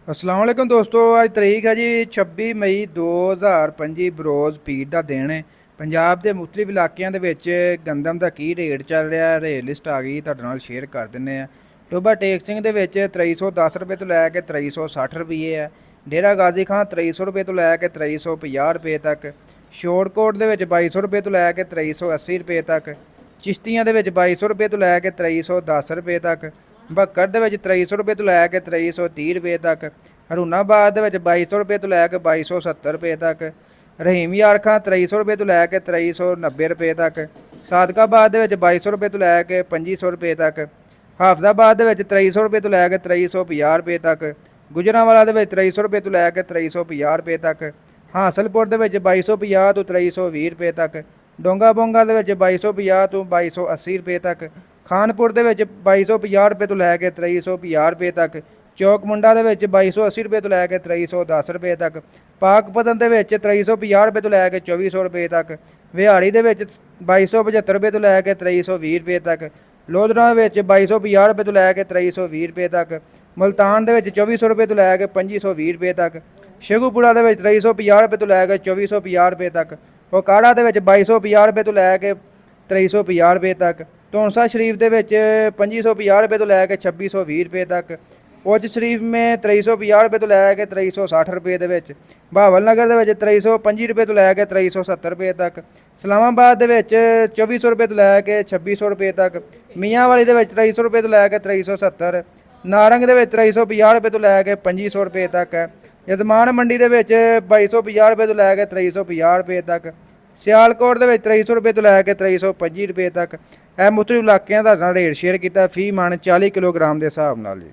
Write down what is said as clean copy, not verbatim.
अस्सलाम वालेकुम दोस्तों। ਅੱਜ ਤਰੀਕ ਹੈ ਜੀ 26 ਮਈ 2025। ਬਰੋਜ਼ ਪੀਰ ਦਾ ਦਿਨ ਹੈ। ਪੰਜਾਬ ਦੇ ਮੁxtਲਿਫ ਇਲਾਕਿਆਂ ਦੇ ਵਿੱਚ ਗੰਦਮ ਦਾ ਕੀ ਰੇਟ ਚੱਲ ਰਿਹਾ, ਰੇਟ ਲਿਸਟ ਆ ਗਈ, ਤੁਹਾਡੇ ਨਾਲ ਸ਼ੇਅਰ ਕਰ ਦਿੰਨੇ ਆ। ਟੋਬਾ ਟੇਕ ਸਿੰਘ ਦੇ ਵਿੱਚ 2310 ਰੁਪਏ ਤੋਂ ਲੈ ਕੇ 2360 ਰੁਪਏ ਹੈ। ਡੇਰਾ ਗਾਜ਼ੀ ਖਾਨ 2300 ਰੁਪਏ ਤੋਂ ਲੈ ਕੇ 2350 ਰੁਪਏ ਤੱਕ। ਸ਼ੋਰਟਕੋਟ ਦੇ ਵਿੱਚ 2200 ਰੁਪਏ ਤੋਂ ਲੈ ਕੇ 2380 ਰੁਪਏ ਤੱਕ। ਚਿਸ਼ਤੀਆਂ ਦੇ ਵਿੱਚ 2200 ਰੁਪਏ ਤੋਂ ਲੈ ਕੇ 2310 ਰੁਪਏ ਤੱਕ। ਬੱਕਰ ਦੇ ਵਿੱਚ 2300 ਰੁਪਏ ਤੋਂ ਲੈ ਕੇ 2330 ਰੁਪਏ ਤੱਕ। ਹਰੂਨਾਬਾਦ ਦੇ ਵਿੱਚ 2200 ਰੁਪਏ ਤੋਂ ਲੈ ਕੇ 2270 ਰੁਪਏ ਤੱਕ। ਰਹੀਮ ਯਾਰ ਖਾਂ 2300 ਰੁਪਏ ਤੋਂ ਲੈ ਕੇ 2390 ਰੁਪਏ ਤੱਕ। ਸਾਦਕਾਬਾਦ ਦੇ ਵਿੱਚ 2200 ਰੁਪਏ ਤੋਂ ਲੈ ਕੇ 2500 ਰੁਪਏ ਤੱਕ। ਹਾਫਜ਼ਾਬਾਦ ਦੇ ਵਿੱਚ 2300 ਰੁਪਏ ਤੋਂ ਲੈ ਕੇ 2350 ਰੁਪਏ ਤੱਕ। ਗੁਜਰਾਂਵਾਲਾ ਦੇ ਵਿੱਚ 2300 ਰੁਪਏ ਤੋਂ ਲੈ ਕੇ 2350 ਰੁਪਏ ਤੱਕ। ਹਾਸਲਪੁਰ ਦੇ ਵਿੱਚ 2250 ਤੋਂ 2320 ਰੁਪਏ ਤੱਕ। ਡੋਂਗਾ ਬੋਂਗਾ ਦੇ ਵਿੱਚ 2250 ਤੋਂ 2280 ਰੁਪਏ ਤੱਕ। ਖਾਨਪੁਰ ਦੇ ਵਿੱਚ 2250 ਰੁਪਏ ਤੋਂ ਲੈ ਕੇ 2350 ਰੁਪਏ ਤੱਕ। ਚੌਕ ਮੁੰਡਾ ਦੇ ਵਿੱਚ 2280 ਰੁਪਏ ਤੋਂ ਲੈ ਕੇ 2310 ਰੁਪਏ ਤੱਕ। ਪਾਕਪਤਨ ਦੇ ਵਿੱਚ 2350 ਰੁਪਏ ਤੋਂ ਲੈ ਕੇ 2400 ਰੁਪਏ ਤੱਕ। ਵਿਹਾੜੀ ਦੇ ਵਿੱਚ 2275 ਰੁਪਏ ਤੋਂ ਲੈ ਕੇ 2320 ਰੁਪਏ ਤੱਕ। ਲੋਧਰਾ ਵਿੱਚ 2250 ਰੁਪਏ ਤੋਂ ਲੈ ਕੇ 2320 ਰੁਪਏ ਤੱਕ। ਮਲਤਾਨ ਦੇ ਵਿੱਚ 2400 ਰੁਪਏ ਤੋਂ ਲੈ ਕੇ 2520 ਰੁਪਏ ਤੱਕ। ਸ਼ੇਖੂਪੁਰਾ ਦੇ ਵਿੱਚ 2350 ਰੁਪਏ ਤੋਂ ਲੈ ਕੇ 2450 ਰੁਪਏ ਤੱਕ। ਓਕਾੜਾ ਦੇ ਵਿੱਚ 2250 ਰੁਪਏ ਤੋਂ ਲੈ ਕੇ 2350 ਰੁਪਏ ਤੱਕ। टोंसा शरीफ ਦੇ ਵਿੱਚ 2550 ਰੁਪਏ ਤੋਂ ਲੈ ਕੇ 2620 ਰੁਪਏ ਤੱਕ। ਉਚ ਸ਼ਰੀਫ में 2350 ਰੁਪਏ ਤੋਂ ਲੈ ਕੇ 2360 ਰੁਪਏ ਦੇ ਵਿੱਚ। ਬਹਾਵਲ ਨਗਰ ਦੇ ਵਿੱਚ 2325 ਰੁਪਏ ਤੋਂ ਲੈ ਕੇ 2370 ਰੁਪਏ ਤੱਕ। ਇਸਲਾਮਾਬਾਦ ਦੇ ਵਿੱਚ 2400 ਰੁਪਏ ਤੋਂ ਲੈ ਕੇ 2600 ਰੁਪਏ ਤੱਕ। ਮੀਆਂਵਾਲੀ ਦੇ ਵਿੱਚ 2300 ਰੁਪਏ ਤੋਂ ਲੈ ਕੇ 2370। ਨਾਰੰਗ ਦੇ ਵਿੱਚ 2350 ਰੁਪਏ ਤੋਂ ਲੈ ਕੇ 2500 ਰੁਪਏ ਤੱਕ ਹੈ। ਯਜ਼ਮਾਨ ਮੰਡੀ ਦੇ ਵਿੱਚ 2250 ਰੁਪਏ ਤੋਂ ਲੈ ਕੇ 2350 ਰੁਪਏ ਤੱਕ। ਸਿਆਲਕੋਟ ਦੇ ਵਿੱਚ 2300 ਰੁਪਏ ਤੋਂ ਲੈ ਕੇ 2325 ਰੁਪਏ ਤੱਕ। ਇਹ ਮੁxtਲਿਫ ਇਲਾਕਿਆਂ ਦਾ ਰੇਟ ਸ਼ੇਅਰ ਕੀਤਾ ਫੀ ਮਣ 40 ਕਿਲੋਗ੍ਰਾਮ ਦੇ ਹਿਸਾਬ ਨਾਲ ਜੀ।